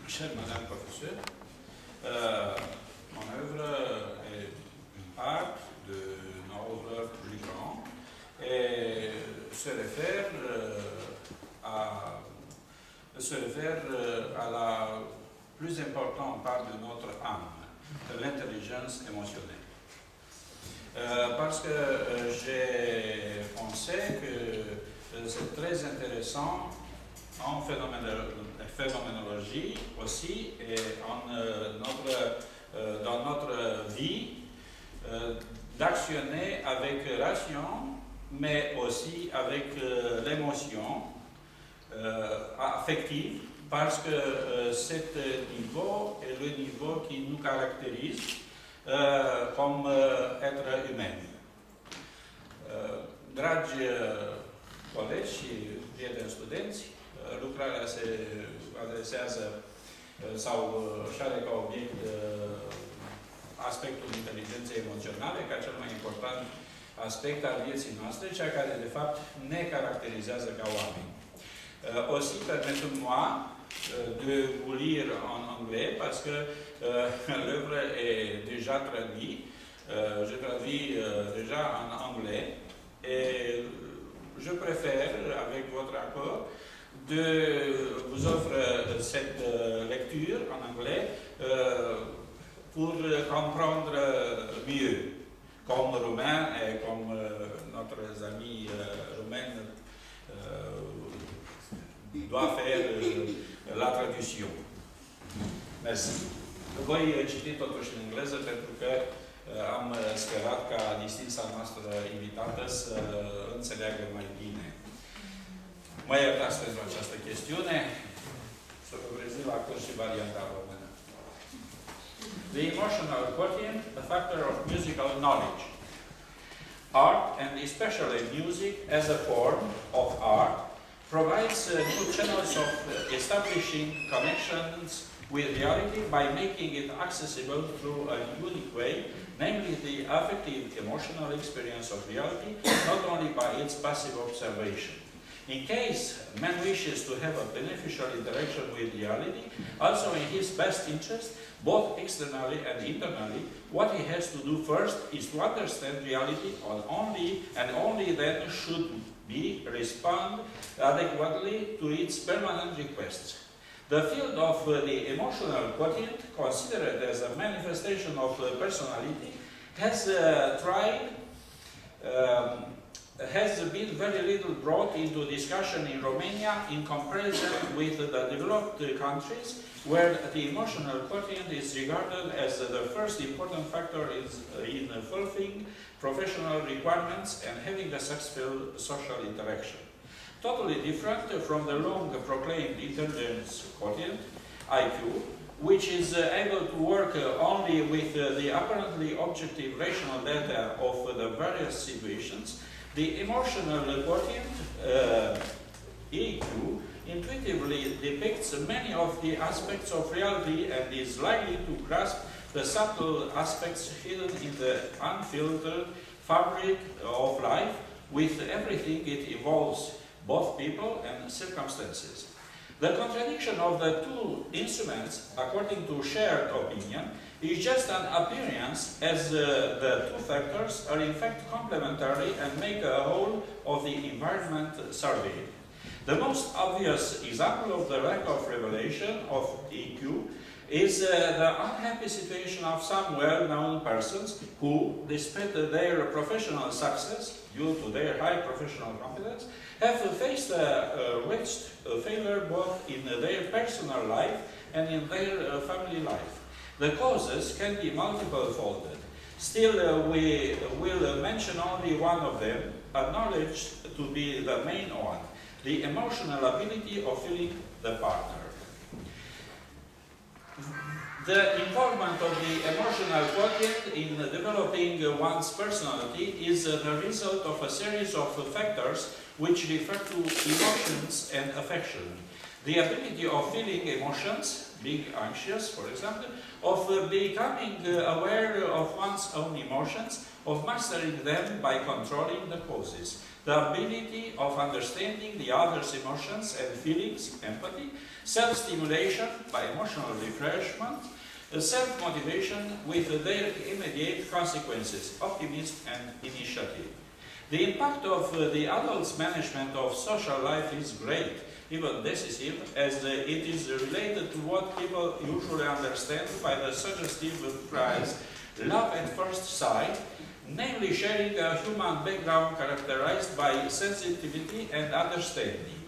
Chère Madame Professeure, mon œuvre est une part d'une œuvre plus grande et se réfère à la plus importante part de notre âme, l'intelligence émotionnelle. Parce que j'ai pensé que c'est très intéressant en phénoménologie aussi et dans notre vie d'actionner avec ration, mais aussi avec l'émotion affective, parce que cet niveau est le niveau qui nous caractérise comme être humain. Dragi colegi și prieteni studenți, lucrarea se adresează sau și are ca obiect aspectul inteligenței emoționale ca cel mai important aspect al vieții noastre, cea care de fapt ne caracterizează ca oameni. Aussi, permettez-moi de vous lire en anglais parce que l'œuvre est déjà traduite. Je traduis déjà en anglais et je préfère, avec votre accord, de vous offrir cette lecture en anglais pour comprendre mieux, comme roumain et comme notre ami roumain doit faire la traduction. Merci. Voi citi totuși în engleză pentru că am sperat ca distinsa noastră invitată să înțeleagă mai bine. Mă iertați pentru această chestiune, să vă prezint la curs și varianta română. The emotional quotient, a factor of musical knowledge. Art, and especially music as a form of art, provides new channels of establishing connections with reality by making it accessible through a unique way, namely the affective emotional experience of reality, not only by its passive observation. In case man wishes to have a beneficial interaction with reality, also in his best interest, both externally and internally, what he has to do first is to understand reality and only then should be respond adequately to its permanent requests. The field of the emotional quotient, considered as a manifestation of personality, has been very little brought into discussion in Romania in comparison with the developed countries, where the emotional quotient is regarded as the first important factor in fulfilling professional requirements and having a successful social interaction. Totally different from the long-proclaimed intelligence quotient, IQ, which is able to work only with the apparently objective rational data of the various situations. The emotional quotient, EQ, intuitively depicts many of the aspects of reality and is likely to grasp the subtle aspects hidden in the unfiltered fabric of life with everything it involves, both people and circumstances. The contradiction of the two instruments, according to shared opinion, is just an appearance, as the two factors are in fact complementary and make a whole of the environment surveyed. The most obvious example of the lack of revelation of EQ is the unhappy situation of some well-known persons who, despite their professional success, due to their high professional competence, have faced a wretched failure both in their personal life and in their family life. The causes can be multiple-folded. Still, we will mention only one of them, acknowledged to be the main one, the emotional ability of feeling the partner. The involvement of the emotional quotient in developing one's personality is the result of a series of factors which refer to emotions and affection. The ability of feeling emotions, being anxious, for example, of becoming aware of one's own emotions, of mastering them by controlling the causes, the ability of understanding the other's emotions and feelings, empathy, self-stimulation by emotional refreshment, self-motivation with their immediate consequences, optimism and initiative. The impact of the adult's management of social life is great, even decisive, as it is related to what people usually understand by the suggestive phrase love at first sight, namely sharing a human background characterized by sensitivity and understanding.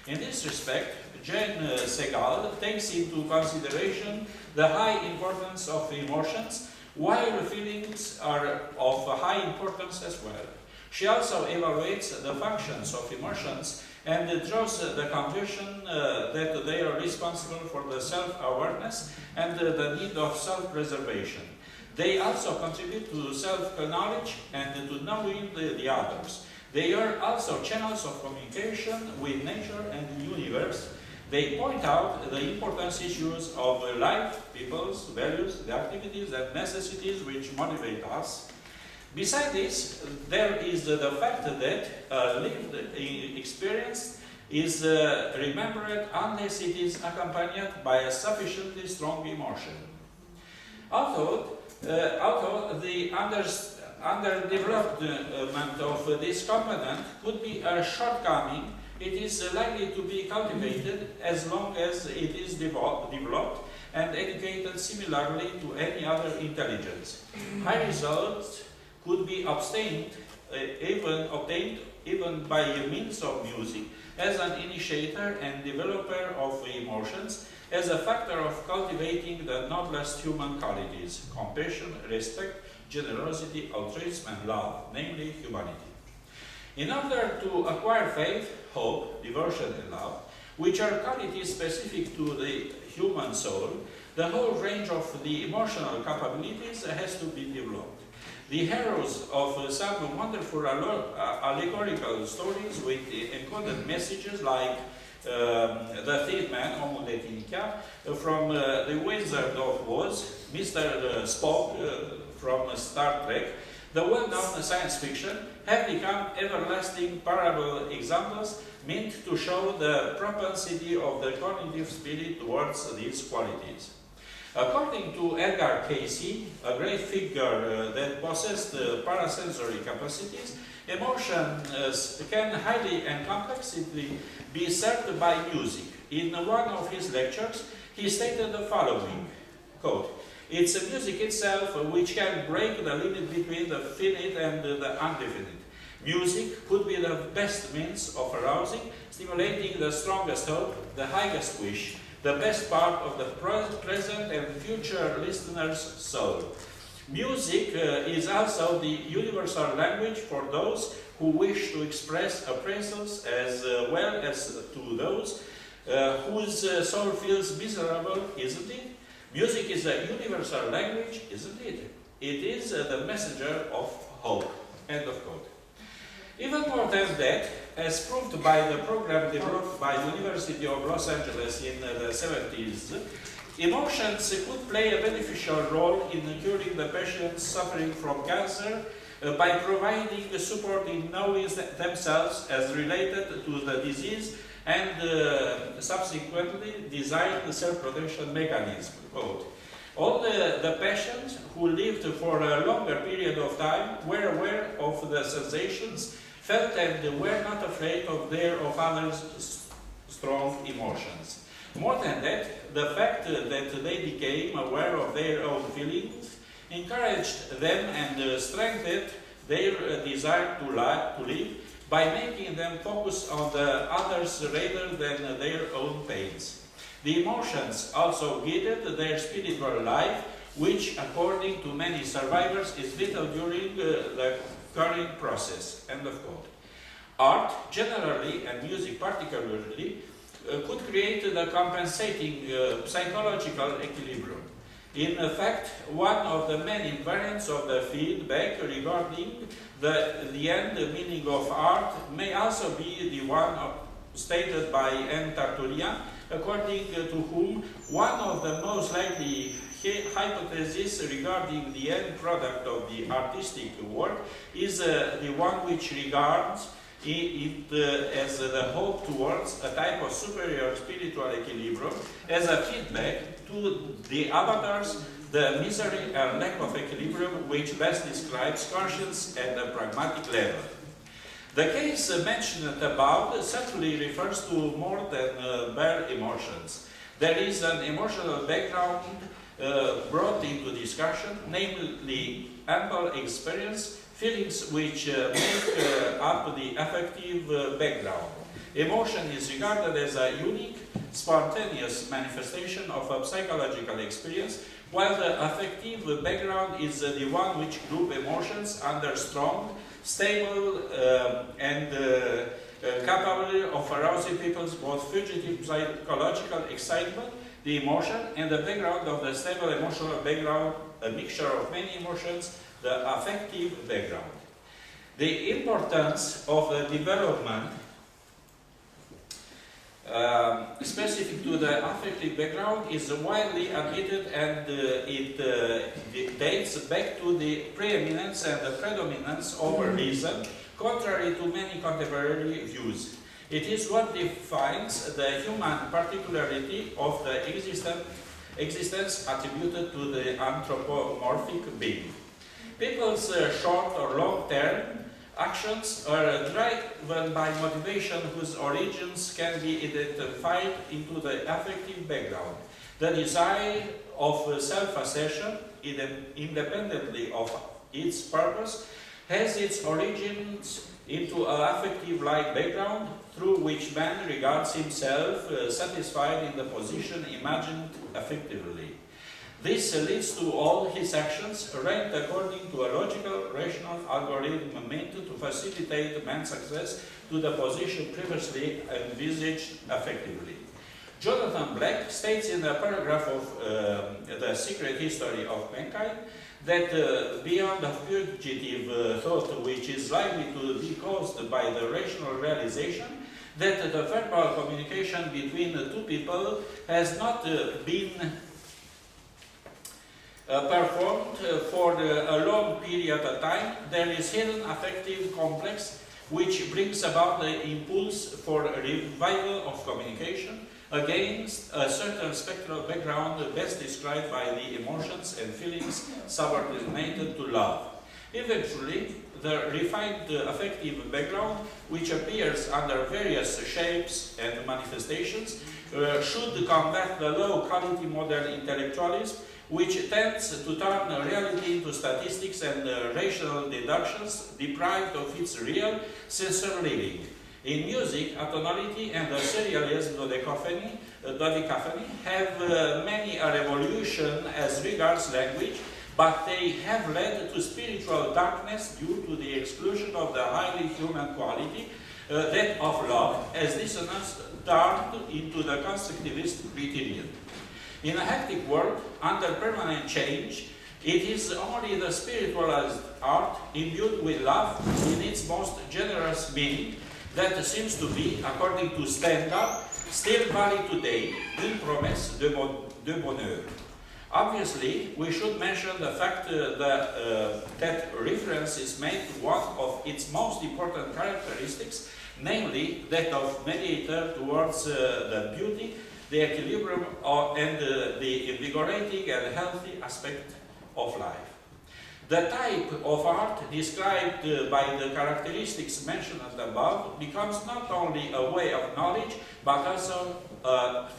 In this respect, Jean Segal takes into consideration the high importance of emotions, while feelings are of high importance as well. She also evaluates the functions of emotions and draws the conclusion that they are responsible for the self-awareness and the need of self-preservation. They also contribute to self-knowledge and to knowing the others. They are also channels of communication with nature and the universe. They point out the important issues of life, people's values, the activities and necessities which motivate us. Besides this, there is the fact that lived experience is remembered unless it is accompanied by a sufficiently strong emotion. Although the underdevelopment of this component could be a shortcoming, it is likely to be cultivated as long as it is developed and educated similarly to any other intelligence. High results could be obtained even by means of music, as an initiator and developer of emotions, as a factor of cultivating the noblest human qualities: compassion, respect, generosity, altruism, and love, namely humanity. In order to acquire faith, hope, devotion, and love, which are qualities specific to the human soul, the whole range of the emotional capabilities has to be developed. The heroes of some wonderful allegorical stories with encoded messages like the Thief Man, Homo Latinica, from The Wizard of Oz, Mr. Spock from Star Trek, the well-known science fiction, have become everlasting parable examples meant to show the propensity of the cognitive spirit towards these qualities. According to Edgar Cayce, a great figure that possessed parasensory capacities, emotions can highly and complexly be served by music. In one of his lectures, he stated the following, quote, "It's music itself which can break the limit between the finite and the indefinite. Music could be the best means of arousing, stimulating the strongest hope, the highest wish, the best part of the present and future listener's soul. Music is also the universal language for those who wish to express appraisals as well as to those whose soul feels miserable, isn't it? Music is a universal language, isn't it? It is the messenger of hope." End of quote. Even more than that, as proved by the program developed by the University of Los Angeles in the 70s, emotions could play a beneficial role in curing the patients suffering from cancer by providing support in knowing themselves as related to the disease and subsequently design the self-protection mechanism. Quote, "All the patients who lived for a longer period of time were aware of the sensations, felt and were not afraid of their or others' strong emotions. More than that, the fact that they became aware of their own feelings encouraged them and strengthened their desire to live by making them focus on the others rather than their own pains. The emotions also guided their spiritual life, which, according to many survivors, is vital during the curing process." End of quote. Art, generally, and music particularly, could create the compensating psychological equilibrium. In fact, one of the many variants of the feedback regarding the end meaning of art may also be the one stated by M. Tarturian, according to whom one of the most likely hypotheses regarding the end product of the artistic work is the one which regards it as the hope towards a type of superior spiritual equilibrium, as a feedback to the avatars, the misery and lack of equilibrium which best describes conscience at a pragmatic level. The case mentioned above certainly refers to more than bare emotions. There is an emotional background brought into discussion, namely ample experience, feelings which make up the affective background. Emotion is regarded as a unique, spontaneous manifestation of a psychological experience, while the affective background is the one which groups emotions under strong, stable, and capable of arousing people's both fugitive psychological excitement, the emotion, and the background of the stable emotional background, a mixture of many emotions, the affective background. The importance of the development specific to the affective background is widely admitted, and it dates back to the preeminence and the predominance over reason, contrary to many contemporary views. It is what defines the human particularity of the existence attributed to the anthropomorphic being. People's short or long-term actions are driven by motivation whose origins can be identified into the affective background. The desire of self-assertion, independently of its purpose, has its origins into an affective-like background through which man regards himself satisfied in the position imagined affectively. This leads to all his actions ranked according to a logical, rational algorithm meant to facilitate man's success to the position previously envisaged effectively. Jonathan Black states in a paragraph of The Secret History of Mankind that beyond a fugitive thought which is likely to be caused by the rational realization that the verbal communication between the two people has not been performed for a long period of time, there is hidden affective complex which brings about the impulse for a revival of communication against a certain spectral background best described by the emotions and feelings subordinated to love. Eventually, the refined affective background, which appears under various shapes and manifestations, should combat the low-quality modern intellectualism, which tends to turn reality into statistics and rational deductions deprived of its real, sincere living. In music, atonality and the serialism dodecaphony have many a revolution as regards language, but they have led to spiritual darkness due to the exclusion of the highly human quality, that of love, as dissonance turned into the constructivist criterion. In a hectic world, under permanent change, it is only the spiritualized art imbued with love in its most generous meaning that seems to be, according to Stendhal, still valid today, une promesse de bonheur. Obviously, we should mention the fact that reference is made to one of its most important characteristics, namely that of mediator towards the beauty, the equilibrium, and the invigorating and healthy aspect of life. The type of art described by the characteristics mentioned above becomes not only a way of knowledge, but also a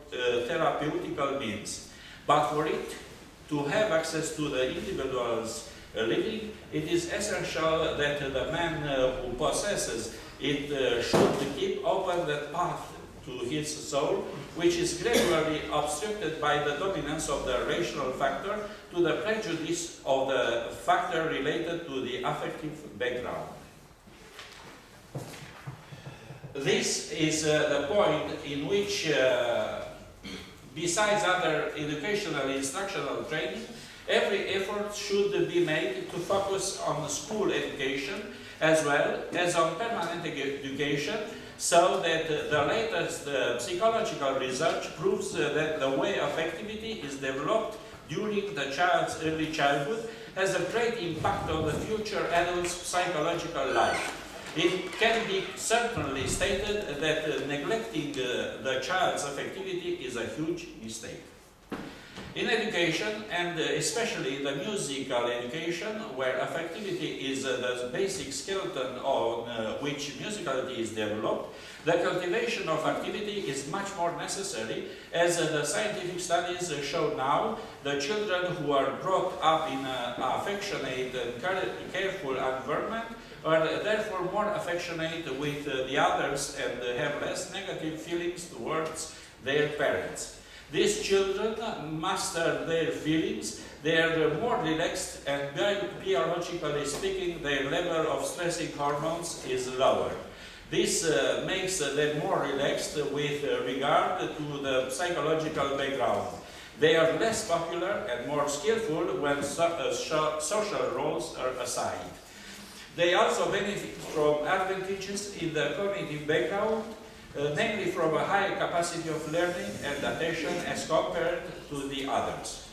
therapeutical means. But for it to have access to the individual's living, it is essential that the man who possesses it should keep open the path to his soul, which is gradually obstructed by the dominance of the rational factor to the prejudice of the factor related to the affective background. This is the point in which, besides other educational instructional training, every effort should be made to focus on school education as well as on permanent education, so that the latest psychological research proves that the way affectivity is developed during the child's early childhood has a great impact on the future adult's psychological life. It can be certainly stated that neglecting the child's affectivity is a huge mistake. In education, and especially the musical education, where affectivity is the basic skeleton on which musicality is developed, the cultivation of activity is much more necessary, as the scientific studies show now. The children who are brought up in an affectionate and careful environment are therefore more affectionate with the others and have less negative feelings towards their parents. These children master their feelings, they are more relaxed, and biologically speaking, their level of stressing hormones is lower. This makes them more relaxed with regard to the psychological background. They are less popular and more skillful when social roles are assigned. They also benefit from advantages in the cognitive background, namely from a high capacity of learning and attention as compared to the others.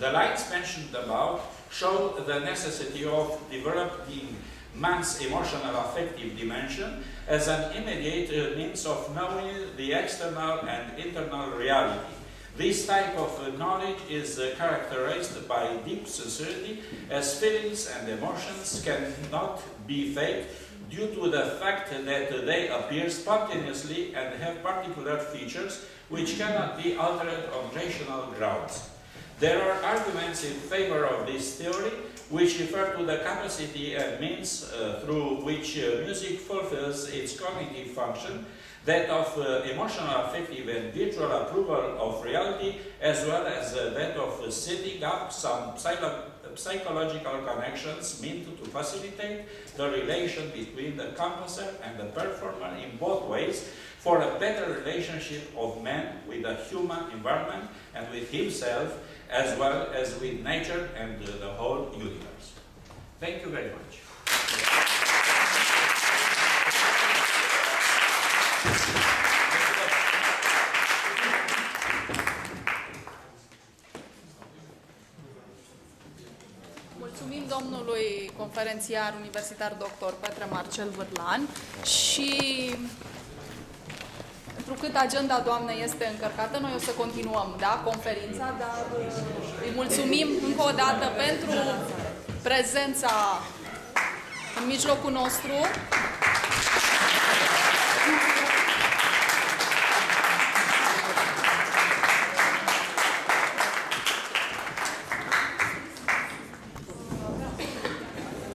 The lines mentioned above show the necessity of developing man's emotional affective dimension as an immediate means of knowing the external and internal reality. This type of knowledge is characterized by deep sincerity, as feelings and emotions cannot be faked due to the fact that they appear spontaneously and have particular features which cannot be altered on rational grounds. There are arguments in favor of this theory which refer to the capacity and means through which music fulfills its cognitive function, that of emotional, affective and virtual approval of reality, as well as that of setting up some psychological connections meant to facilitate the relation between the composer and the performer in both ways, for a better relationship of man with the human environment and with himself, as well as with nature and the whole universe. Thank you very much. Mulțumim domnului conferențiar universitar dr. Petre Marcel Vârlan și întrucât agenda doamnei este încărcată, noi o să continuăm, da, conferința, dar îi mulțumim încă o dată pentru prezența în mijlocul nostru.